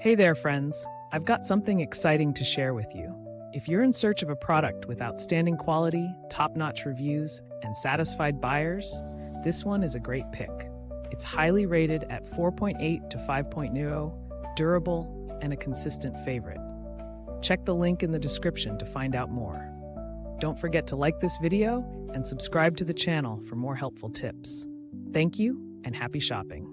Hey there, friends. I've got something exciting to share with you. If you're in search of a product with outstanding quality, top-notch reviews, and satisfied buyers, this one is a great pick. It's highly rated at 4.8 to 5.0, durable, and a consistent favorite. Check the link in the description to find out more. Don't forget to like this video and subscribe to the channel for more helpful tips. Thank you and happy shopping.